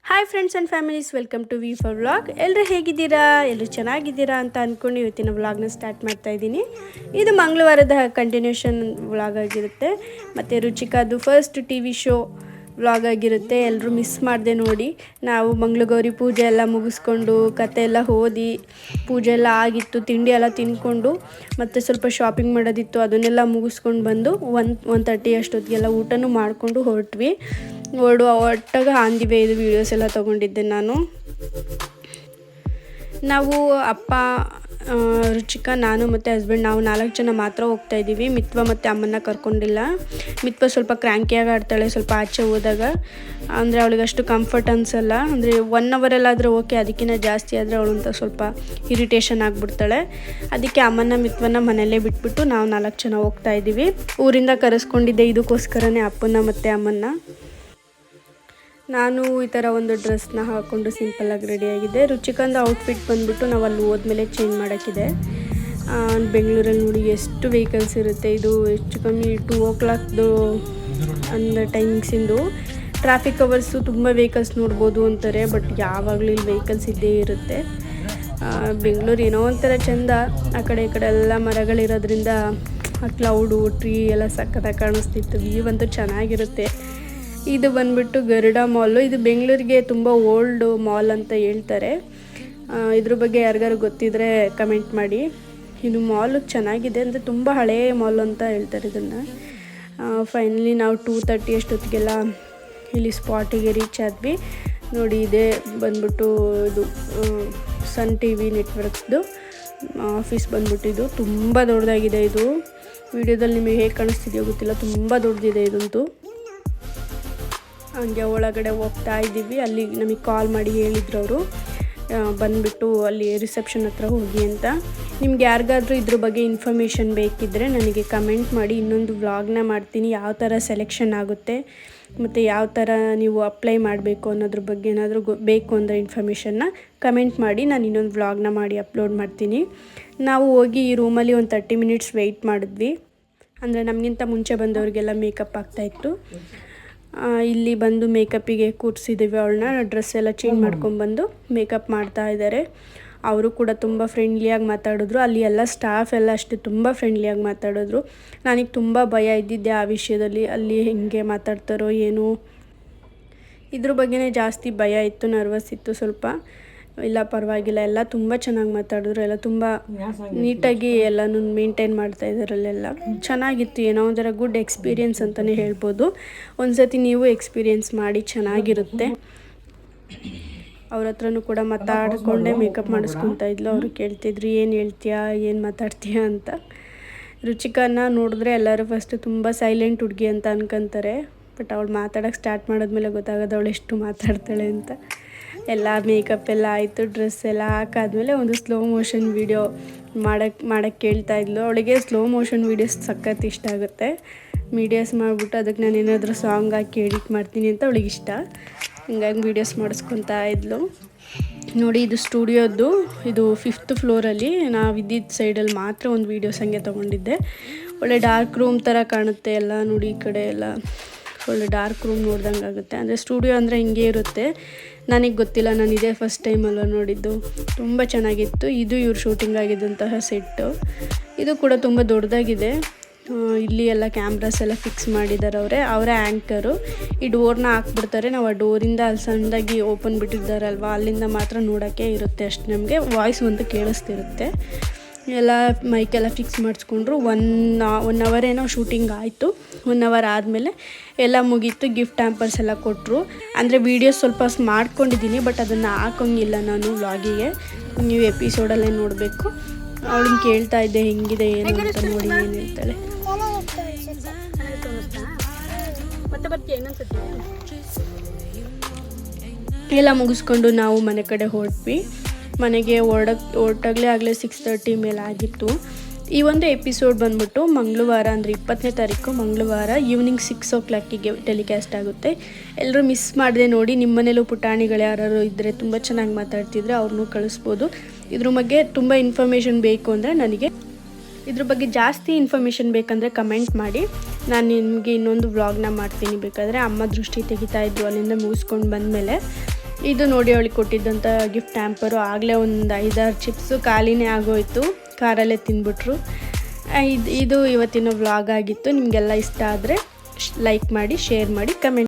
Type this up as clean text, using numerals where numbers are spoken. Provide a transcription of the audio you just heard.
Hi friends and families, welcome to V four vlog. ಎಲ್ಲರೂ ಹೇಗಿದ್ದೀರಾ? ಎಲ್ಲರೂ ಚೆನ್ನಾಗಿದ್ದೀರಾ ಅಂತ ಅಂದ್ಕೊಂಡು ಇವತ್ತಿನ ವ್ಲಾಗ್ನ ಸ್ಟಾರ್ಟ್ ಮಾಡ್ತಾ ಇದ್ದೀನಿ. ಇದು ಮಂಗಳವಾರದ ಕಂಟಿನ್ಯೂಷನ್ ವ್ಲಾಗ್ ಆಗಿರುತ್ತೆ. ಮತ್ತು ರುಚಿಕಾದು first T V show vlog ಆಗಿರುತ್ತೆ. ಎಲ್ಲರೂ ಮಿಸ್ ಮಾಡಿದೆ ನೋಡಿ. ನಾವು ಮಂಗಳಗೌರಿ ಪೂಜೆ ಎಲ್ಲ ಮುಗಿಸ್ಕೊಂಡು ಕತೆ ಎಲ್ಲ ಓದಿ ಪೂಜೆ ಎಲ್ಲ ಆಗಿತ್ತು, ತಿಂಡಿ ಎಲ್ಲ ತಿಂದ್ಕೊಂಡು ಮತ್ತು ಸ್ವಲ್ಪ ಶಾಪಿಂಗ್ ಮಾಡೋದಿತ್ತು, ಅದನ್ನೆಲ್ಲ ಮುಗಿಸ್ಕೊಂಡು ಬಂದು 1:30 ಅಷ್ಟೊತ್ತಿಗೆಲ್ಲ ಊಟನೂ ಮಾಡಿಕೊಂಡು ಹೊರಟ್ವಿ. ಒಟ್ಟಾಗ ಆನ್ ದಿ ವೇ ಇದು ವೀಡಿಯೋಸ್ ಎಲ್ಲ ತೊಗೊಂಡಿದ್ದೆ ನಾನು. ನಾವು ಅಪ್ಪ, ರುಚಿಕಾ, ನಾನು ಮತ್ತು ಹಸ್ಬೆಂಡ್ ನಾವು 4 ಜನ ಮಾತ್ರ ಹೋಗ್ತಾಯಿದ್ದೀವಿ. ಮಿತ್ವ ಮತ್ತು ಅಮ್ಮನ್ನ ಕರ್ಕೊಂಡಿಲ್ಲ. ಮಿತ್ವ ಸ್ವಲ್ಪ ಕ್ರ್ಯಾಂಕಿಯಾಗಿ ಆಡ್ತಾಳೆ ಸ್ವಲ್ಪ ಆಚೆ ಹೋದಾಗ. ಅಂದರೆ ಅವಳಿಗೆ ಅಷ್ಟು ಕಂಫರ್ಟ್ ಅನಿಸಲ್ಲ. ಅಂದರೆ 1 ಅವರಲ್ಲಾದರೆ ಓಕೆ, ಅದಕ್ಕಿಂತ ಜಾಸ್ತಿ ಆದರೆ ಅವಳಂತ ಸ್ವಲ್ಪ ಇರಿಟೇಷನ್ ಆಗಿಬಿಡ್ತಾಳೆ. ಅದಕ್ಕೆ ಅಮ್ಮನ ಮಿತ್ವನ ಮನೆಯಲ್ಲೇ ಬಿಟ್ಬಿಟ್ಟು ನಾವು 4 ಜನ ಹೋಗ್ತಾಯಿದ್ದೀವಿ. ಊರಿಂದ ಕರೆಸ್ಕೊಂಡಿದ್ದೆ ಇದಕ್ಕೋಸ್ಕರನೇ ಅಪ್ಪನ ಮತ್ತು ಅಮ್ಮನ್ನ. ನಾನು ಈ ಥರ ಒಂದು ಡ್ರೆಸ್ನ ಹಾಕ್ಕೊಂಡು ಸಿಂಪಲ್ಲಾಗಿ ರೆಡಿಯಾಗಿದ್ದೆ. ರುಚಿಕಂದು ಔಟ್ಫಿಟ್ ಬಂದುಬಿಟ್ಟು ನಾವು ಅಲ್ಲಿ ಹೋದ್ಮೇಲೆ ಚೇಂಜ್ ಮಾಡೋಕ್ಕಿದೆ. ಬೆಂಗಳೂರಲ್ಲಿ ನೋಡಿ ಎಷ್ಟು ವೆಹಿಕಲ್ಸ್ ಇರುತ್ತೆ. ಇದು ಹೆಚ್ಚು ಕಮ್ಮಿ 2 o'clockದು ಅಂದ ಟೈಮಿಂಗ್ಸಿಂದು. ಟ್ರಾಫಿಕ್ ಅವರ್ಸು ತುಂಬ ವೆಹಿಕಲ್ಸ್ ನೋಡ್ಬೋದು ಅಂತಾರೆ, ಬಟ್ ಯಾವಾಗಲೂ ಇಲ್ಲಿ ವೆಹಿಕಲ್ಸ್ ಇದ್ದೇ ಇರುತ್ತೆ. ಬೆಂಗಳೂರು ಏನೋ ಒಂಥರ ಚೆಂದ. ಆ ಕಡೆ ಈ ಕಡೆ ಎಲ್ಲ ಮರಗಳಿರೋದ್ರಿಂದ ಆ ಕ್ಲೌಡು ಟ್ರೀ ಎಲ್ಲ ಸಕ್ಕತ್ತಾಗಿ ಕಾಣಿಸ್ತಿತ್ತು. ವ್ಯೂ ಅಂತೂ ಚೆನ್ನಾಗಿರುತ್ತೆ. ಇದು ಬಂದುಬಿಟ್ಟು ಗರುಡ ಮಾಲು. ಇದು ಬೆಂಗಳೂರಿಗೆ ತುಂಬ ಓಲ್ಡ್ ಮಾಲ್ ಅಂತ ಹೇಳ್ತಾರೆ. ಇದ್ರ ಬಗ್ಗೆ ಯಾರಿಗಾರು ಗೊತ್ತಿದ್ದರೆ ಕಮೆಂಟ್ ಮಾಡಿ. ಇದು ಮಾಲು ಚೆನ್ನಾಗಿದೆ, ಅಂದರೆ ತುಂಬ ಹಳೆಯ ಮಾಲ್ ಅಂತ ಹೇಳ್ತಾರೆ ಇದನ್ನು. ಫೈನಲಿ ನಾವು 2:30 ಅಷ್ಟೊತ್ತಿಗೆಲ್ಲ ಇಲ್ಲಿ ಸ್ಪಾಟಿಗೆ ರೀಚ್ ಆದ್ವಿ. ನೋಡಿ, ಇದೇ ಬಂದ್ಬಿಟ್ಟು ಇದು ಸನ್ TV ನೆಟ್ವರ್ಕ್ಸ್ದು ಆಫೀಸ್ ಬಂದ್ಬಿಟ್ಟು. ಇದು ತುಂಬ ದೊಡ್ಡದಾಗಿದೆ. ಇದು ವಿಡಿಯೋದಲ್ಲಿ ನಿಮಗೆ ಹೇಗೆ ಕಾಣಿಸ್ತಿದೆಯೋ ಗೊತ್ತಿಲ್ಲ, ತುಂಬ ದೊಡ್ಡದಿದೆ ಇದಂತೂ. ಹಂಗೆ ಒಳಗಡೆ ಹೋಗ್ತಾ ಇದ್ದೀವಿ. ಅಲ್ಲಿ ನಮಗೆ ಕಾಲ್ ಮಾಡಿ ಹೇಳಿದ್ರು ಅವರು ಬಂದುಬಿಟ್ಟು ಅಲ್ಲಿ ರಿಸೆಪ್ಷನ್ ಹತ್ರ ಹೋಗಿ ಅಂತ. ನಿಮ್ಗೆ ಯಾರಿಗಾದ್ರೂ ಇದ್ರ ಬಗ್ಗೆ ಇನ್ಫಾರ್ಮೇಷನ್ ಬೇಕಿದ್ದರೆ ನನಗೆ ಕಮೆಂಟ್ ಮಾಡಿ. ಇನ್ನೊಂದು ವ್ಲಾಗ್ನ ಮಾಡ್ತೀನಿ, ಯಾವ ಥರ ಸೆಲೆಕ್ಷನ್ ಆಗುತ್ತೆ ಮತ್ತು ಯಾವ ಥರ ನೀವು ಅಪ್ಲೈ ಮಾಡಬೇಕು ಅನ್ನೋದ್ರ ಬಗ್ಗೆ ಏನಾದರೂ ಬೇಕು ಅಂದರೆ ಇನ್ಫಾರ್ಮೇಷನ್ನ ಕಮೆಂಟ್ ಮಾಡಿ. ನಾನು ಇನ್ನೊಂದು ವ್ಲಾಗ್ನ ಮಾಡಿ ಅಪ್ಲೋಡ್ ಮಾಡ್ತೀನಿ. ನಾವು ಹೋಗಿ ಈ ರೂಮಲ್ಲಿ ಒಂದು 30 ಮಿನಿಟ್ಸ್ ವೆಯ್ಟ್ ಮಾಡಿದ್ವಿ. ಅಂದರೆ ನಮಗಿಂತ ಮುಂಚೆ ಬಂದವರಿಗೆಲ್ಲ ಮೇಕಪ್ ಆಗ್ತಾಯಿತ್ತು. ಇಲ್ಲಿ ಬಂದು ಮೇಕಪ್ಪಿಗೆ ಕೂರಿಸಿದ್ದೀವಿ ಅವಳನ್ನ. ಡ್ರೆಸ್ ಎಲ್ಲ ಚೇಂಜ್ ಮಾಡ್ಕೊಂಡ್ಬಂದು ಮೇಕಪ್ ಮಾಡ್ತಾ ಇದ್ದಾರೆ. ಅವರು ಕೂಡ ತುಂಬ ಫ್ರೆಂಡ್ಲಿಯಾಗಿ ಮಾತಾಡಿದ್ರು. ಅಲ್ಲಿ ಎಲ್ಲ ಸ್ಟಾಫ್ ಎಲ್ಲ ಅಷ್ಟೇ ತುಂಬ ಫ್ರೆಂಡ್ಲಿಯಾಗಿ ಮಾತಾಡಿದ್ರು. ನನಗೆ ತುಂಬ ಭಯ ಇದ್ದಿದ್ದೆ ಆ ವಿಷಯದಲ್ಲಿ, ಅಲ್ಲಿ ಹೆಂಗೆ ಮಾತಾಡ್ತಾರೋ ಏನು, ಇದ್ರ ಬಗ್ಗೆನೇ ಜಾಸ್ತಿ ಭಯ ಇತ್ತು, ನರ್ವಸ್ ಇತ್ತು ಸ್ವಲ್ಪ. ಇಲ್ಲ ಪರವಾಗಿಲ್ಲ, ಎಲ್ಲ ತುಂಬ ಚೆನ್ನಾಗಿ ಮಾತಾಡಿದ್ರು. ಎಲ್ಲ ತುಂಬ ನೀಟಾಗಿ ಎಲ್ಲನೂ ಮೇಂಟೈನ್ ಮಾಡ್ತಾ ಇದ್ದಾರಲ್ಲೆಲ್ಲ ಚೆನ್ನಾಗಿತ್ತು. ಏನೋ ಒಂಥರ ಗುಡ್ ಎಕ್ಸ್ಪೀರಿಯೆನ್ಸ್ ಅಂತಲೇ ಹೇಳ್ಬೋದು. ಒಂದು ಸತಿ ನೀವು ಎಕ್ಸ್ಪೀರಿಯೆನ್ಸ್ ಮಾಡಿ, ಚೆನ್ನಾಗಿರುತ್ತೆ. ಅವ್ರ ಹತ್ರನೂ ಕೂಡ ಮಾತಾಡಿಕೊಂಡೇ ಮೇಕಪ್ ಮಾಡಿಸ್ಕೊತಾ ಇದ್ಲು. ಅವರು ಕೇಳ್ತಿದ್ರು ಏನು ಹೇಳ್ತೀಯಾ, ಏನು ಮಾತಾಡ್ತೀಯಾ ಅಂತ. ರುಚಿಕನ್ನ ನೋಡಿದ್ರೆ ಎಲ್ಲರೂ ಫಸ್ಟು ತುಂಬ ಸೈಲೆಂಟ್ ಹುಡುಗಿ ಅಂತ ಅನ್ಕೊತಾರೆ, ಬಟ್ ಅವಳು ಮಾತಾಡೋಕ್ಕೆ ಸ್ಟಾರ್ಟ್ ಮಾಡಿದ್ಮೇಲೆ ಗೊತ್ತಾಗೋದು ಅವಳು ಎಷ್ಟು ಮಾತಾಡ್ತಾಳೆ ಅಂತ. ಎಲ್ಲ ಮೇಕಪ್ ಎಲ್ಲ ಆಯಿತು, ಡ್ರೆಸ್ ಎಲ್ಲ ಹಾಕಾದ್ಮೇಲೆ ಒಂದು ಸ್ಲೋ ಮೋಷನ್ ವೀಡಿಯೋ ಮಾಡೋಕ್ಕೆ ಕೇಳ್ತಾ ಇದ್ಲು. ಅವಳಿಗೆ ಸ್ಲೋ ಮೋಷನ್ ವೀಡಿಯೋಸ್ ಸಖತ್ ಇಷ್ಟ ಆಗುತ್ತೆ. ವೀಡಿಯೋಸ್ ಮಾಡಿಬಿಟ್ಟು ಅದಕ್ಕೆ ನಾನು ಏನಾದರೂ ಸಾಂಗ್ ಹಾಕಿ ಎಡಿಟ್ ಮಾಡ್ತೀನಿ ಅಂತ ಅವಳಿಗೆ ಇಷ್ಟ. ಹಿಂಗಾಗಿ ವೀಡಿಯೋಸ್ ಮಾಡಿಸ್ಕೊತಾ ಇದ್ಲು. ನೋಡಿ, ಇದು ಸ್ಟುಡಿಯೋದು. ಇದು 5th ಫ್ಲೋರಲ್ಲಿ. ನಾವು ಇದ್ದಿದ್ದ ಸೈಡಲ್ಲಿ ಮಾತ್ರ ಒಂದು ವೀಡಿಯೋಸ್ ಹಂಗೆ ತೊಗೊಂಡಿದ್ದೆ. ಒಳ್ಳೆ ಡಾರ್ಕ್ ರೂಮ್ ಥರ ಕಾಣುತ್ತೆ ಎಲ್ಲ. ನೋಡಿ, ಈ ಕಡೆ ಎಲ್ಲ ಒಳ್ಳೆ ಡಾರ್ಕ್ ರೂಮ್ ನೋಡ್ದಂಗೆ ಆಗುತ್ತೆ. ಅಂದರೆ ಸ್ಟುಡಿಯೋ ಅಂದರೆ ಹಿಂಗೆ ಇರುತ್ತೆ. ನನಗೆ ಗೊತ್ತಿಲ್ಲ, ನಾನು ಇದೇ ಫಸ್ಟ್ ಟೈಮಲ್ಲ ನೋಡಿದ್ದು. ತುಂಬ ಚೆನ್ನಾಗಿತ್ತು. ಇದು ಇವ್ರು ಶೂಟಿಂಗ್ ಆಗಿದ್ದಂತಹ ಸೆಟ್ಟು. ಇದು ಕೂಡ ತುಂಬ ದೊಡ್ಡದಾಗಿದೆ. ಇಲ್ಲಿ ಎಲ್ಲ ಕ್ಯಾಮ್ರಾಸ್ ಎಲ್ಲ ಫಿಕ್ಸ್ ಮಾಡಿದ್ದಾರೆ. ಅವರೇ ಆ್ಯಂಕರು. ಈ ಡೋರ್ನ ಹಾಕ್ಬಿಡ್ತಾರೆ. ನಾವು ಆ ಡೋರಿಂದ ಅಲ್ಲಿ ಸಣ್ಣದಾಗಿ ಓಪನ್ ಬಿಟ್ಟಿದ್ದಾರಲ್ವ, ಅಲ್ಲಿಂದ ಮಾತ್ರ ನೋಡೋಕ್ಕೆ ಇರುತ್ತೆ ಅಷ್ಟು. ನಮಗೆ ವಾಯ್ಸ್ ಒಂದು ಕೇಳಿಸ್ತಿರುತ್ತೆ. ಎಲ್ಲ ಮೈಕೆಲ್ಲ ಫಿಕ್ಸ್ ಮಾಡಿಸ್ಕೊಂಡ್ರು. 1 ಅವರ್ ಏನೋ ಶೂಟಿಂಗ್ ಆಯಿತು. 1 ಅವರ್ ಆದಮೇಲೆ ಎಲ್ಲ ಮುಗೀತು. ಗಿಫ್ಟ್ ಹ್ಯಾಂಪರ್ಸ್ ಎಲ್ಲ ಕೊಟ್ಟರು. ಅಂದರೆ ವೀಡಿಯೋಸ್ ಸ್ವಲ್ಪ ಮಾಡ್ಕೊಂಡಿದ್ದೀನಿ, ಬಟ್ ಅದನ್ನು ಹಾಕೋಂಗಿಲ್ಲ ನಾನು ವ್ಲಾಗಿಗೆ. ನೀವು ಎಪಿಸೋಡಲ್ಲೇ ನೋಡಬೇಕು. ಅವಳಿಗೆ ಕೇಳ್ತಾ ಇದ್ದೆ ಹೆಂಗಿದೆ ಏನು ಅಂತ, ನೋಡಿ ಏನು ಹೇಳ್ತಾಳೆ. ಎಲ್ಲ ಮುಗಿಸ್ಕೊಂಡು ನಾವು ಮನೆ ಕಡೆ ಹೊರಟ್ವಿ. ಮನೆಗೆ ಹೊರಟಾಗಲೇ ಆಗಲೇ 6:30 ಮೇಲೆ ಆಗಿತ್ತು. ಈ ಒಂದು ಎಪಿಸೋಡ್ ಬಂದ್ಬಿಟ್ಟು ಮಂಗಳವಾರ, ಅಂದರೆ 20ನೇ ತಾರೀಕು ಮಂಗಳವಾರ ಈವ್ನಿಂಗ್ 6 o'clockಗೆ ಟೆಲಿಕಾಸ್ಟ್ ಆಗುತ್ತೆ. ಎಲ್ಲರೂ ಮಿಸ್ ಮಾಡದೆ ನೋಡಿ. ನಿಮ್ಮ ಮನೇಲೂ ಪುಟಾಣಿಗಳು ಯಾರು ಇದ್ದರೆ ತುಂಬ ಚೆನ್ನಾಗಿ ಮಾತಾಡ್ತಿದ್ರೆ ಅವ್ರನ್ನೂ ಕಳಿಸ್ಬೋದು. ಇದ್ರ ಬಗ್ಗೆ ತುಂಬ ಇನ್ಫಾರ್ಮೇಷನ್ ಬೇಕು ಅಂದರೆ ನನಗೆ, ಇದ್ರ ಬಗ್ಗೆ ಜಾಸ್ತಿ ಇನ್ಫಾರ್ಮೇಷನ್ ಬೇಕಂದರೆ ಕಮೆಂಟ್ ಮಾಡಿ. ನಾನು ನಿಮಗೆ ಇನ್ನೊಂದು ವ್ಲಾಗ್ನ ಮಾಡ್ತೀನಿ ಬೇಕಾದರೆ. ಅಮ್ಮ ದೃಷ್ಟಿ ತೆಗಿತಾ ಇದ್ರು ಅಲ್ಲಿಂದ ಮುಗಿಸ್ಕೊಂಡು ಬಂದಮೇಲೆ. ಇದು ನೋಡಿ ಅವಳಿಗೆ ಕೊಟ್ಟಿದ್ದಂಥ ಗಿಫ್ಟ್ ಹ್ಯಾಂಪರು. ಆಗಲೇ ಒಂದು 5-6 ಚಿಪ್ಸು ಖಾಲಿನೇ ಆಗೋಯ್ತು, ಕಾರಲ್ಲೇ ತಿಂದ್ಬಿಟ್ರು. ಇದು ಇವತ್ತಿನ ವ್ಲಾಗ್ ಆಗಿತ್ತು. ನಿಮಗೆಲ್ಲ ಇಷ್ಟ ಆದರೆ ಲೈಕ್ ಮಾಡಿ, ಶೇರ್ ಮಾಡಿ, ಕಮೆಂಟ್